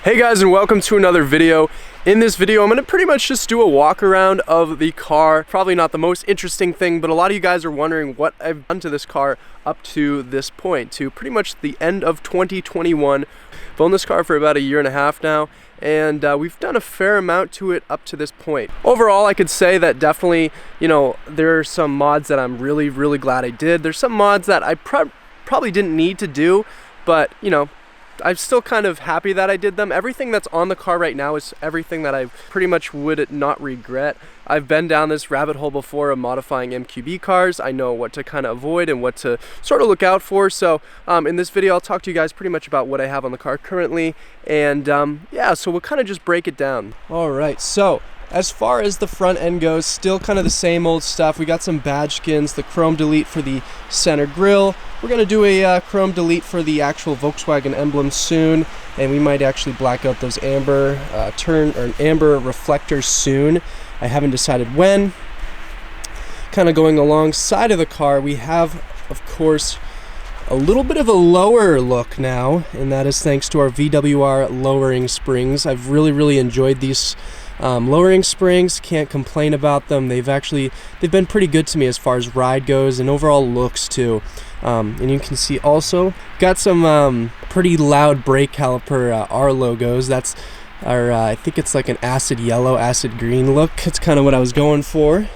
Hey guys, and welcome to another video. In this video, I'm going to pretty much just do a walk around of the car. Probably not the most interesting thing, but a lot of you guys are wondering what I've done to this car up to this point, to pretty much the end of 2021. I've owned this car for about a year and a half now, and we've done a fair amount to it up to this point. Overall, I could say that definitely, there are some mods that I'm really glad I did. There's some mods that I probably didn't need to do, but I'm still kind of happy that I did them. Everything that's on the car right now is everything that I pretty much would not regret. I've been down this rabbit hole before of modifying MQB cars. I know what to kind of avoid and what to sort of look out for. So in this video, I'll talk to you guys pretty much about what I have on the car currently. And yeah, so we'll kind of just break it down. All right, so as far as the front end goes, still kind of the same old stuff. We got some badge skins, the chrome delete for the center grille. We're going to do a chrome delete for the actual Volkswagen emblem soon, and we might actually black out those amber amber reflectors soon. I haven't decided when. Kind of going alongside of the car, we have, of course, a little bit of a lower look now, and that is thanks to our VWR lowering springs. I've really enjoyed these lowering springs. Can't complain about them. They've been pretty good to me as far as ride goes and overall looks too. And you can see also got some pretty loud brake caliper R logos. That's our I think it's like an acid yellow, acid green look. It's kind of what I was going for.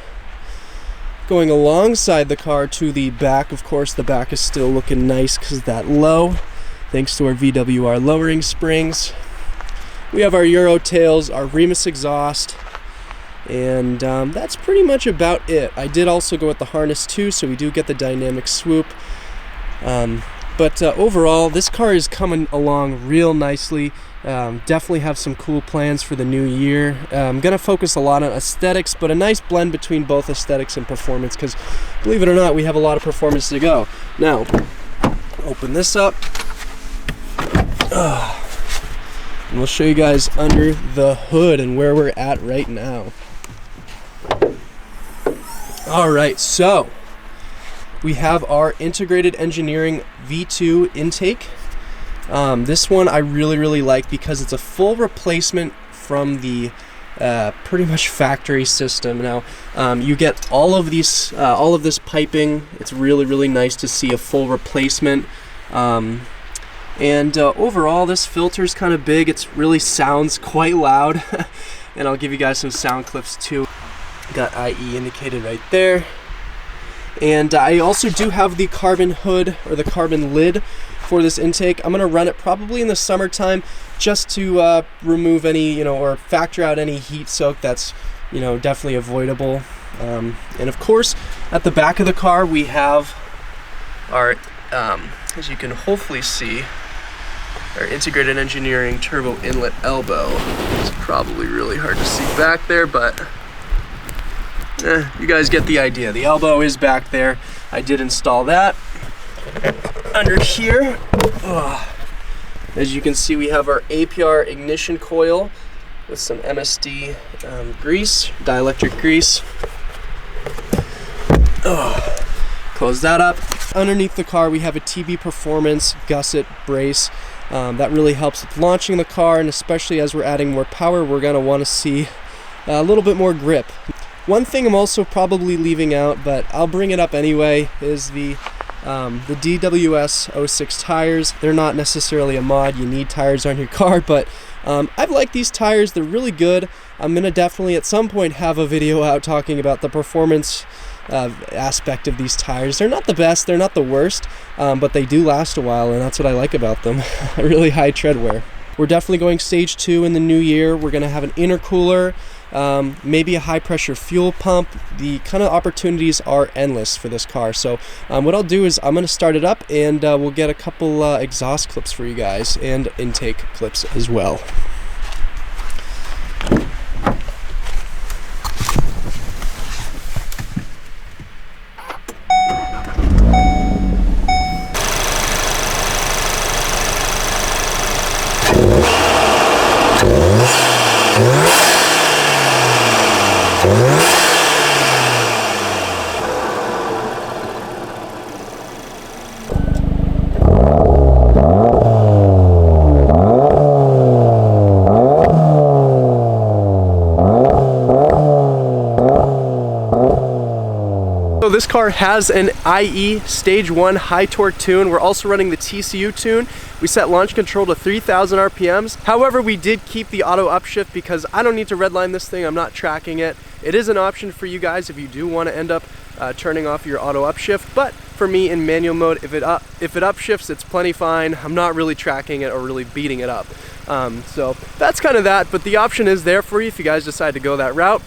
Going alongside the car to the back, of course the back is still looking nice because that low, thanks to our VWR lowering springs. We have our Euro tails, our Remus exhaust, and that's pretty much about it. I did also go with the harness too, so we do get the dynamic swoop. But overall, this car is coming along real nicely. Definitely have some cool plans for the new year. I'm going to focus a lot on aesthetics, but a nice blend between both aesthetics and performance, because believe it or not, we have a lot of performance to go. Now, open this up. And we'll show you guys under the hood and where we're at right now. Alright, so we have our integrated engineering V2 intake. This one I really like because it's a full replacement from the pretty much factory system. Now you get all of this piping. It's really nice to see a full replacement. And overall, this filter is kind of big. It really sounds quite loud. And I'll give you guys some sound clips too. Got IE indicated right there. And I also do have the carbon hood or the carbon lid for this intake. I'm going to run it probably in the summertime just to remove any, or factor out any heat soak that's, definitely avoidable. And of course, at the back of the car, we have our, as you can hopefully see, our integrated engineering turbo inlet elbow. It's probably really hard to see back there, but you guys get the idea. The elbow is back there. I did install that. Under here, as you can see, we have our APR ignition coil with some MSD grease, dielectric grease. Close that up. Underneath the car, we have a TB Performance gusset brace. That really helps with launching the car, and especially as we're adding more power, we're going to want to see a little bit more grip. One thing I'm also probably leaving out, but I'll bring it up anyway, is the DWS 06 tires. They're not necessarily a mod. You need tires on your car, but I've liked these tires. They're really good. I'm going to definitely at some point have a video out talking about the performance aspect of these tires. They're not the best, they're not the worst, but they do last a while, and that's what I like about them. Really high tread wear. We're definitely going stage 2 in the new year. We're going to have an intercooler, maybe a high pressure fuel pump. The kind of opportunities are endless for this car. So what I'll do is I'm going to start it up, and we'll get a couple exhaust clips for you guys and intake clips as well. this car has an IE Stage 1 high torque tune. We're also running the TCU tune. We set launch control to 3,000 RPMs. However, we did keep the auto upshift because I don't need to redline this thing. I'm not tracking it. It is an option for you guys if you do want to end up turning off your auto upshift, but for me in manual mode, if it upshifts, it's plenty fine. I'm not really tracking it or really beating it up. So that's kind of that, but the option is there for you if you guys decide to go that route.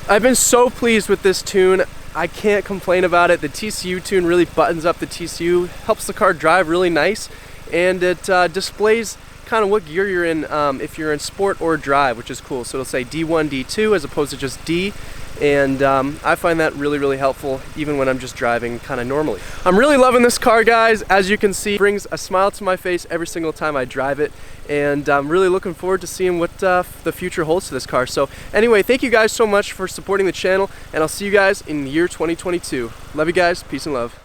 I've been so pleased with this tune. I can't complain about it. The TCU tune really buttons up the TCU, helps the car drive really nice, and it displays kind of what gear you're in if you're in sport or drive, which is cool. So it'll say D1, D2 as opposed to just D, and I find that really, really helpful even when I'm just driving kind of normally. I'm really loving this car, guys. As you can see, it brings a smile to my face every single time I drive it, and I'm really looking forward to seeing what the future holds to this car. So anyway, thank you guys so much for supporting the channel, and I'll see you guys in the year 2022. Love you guys. Peace and love.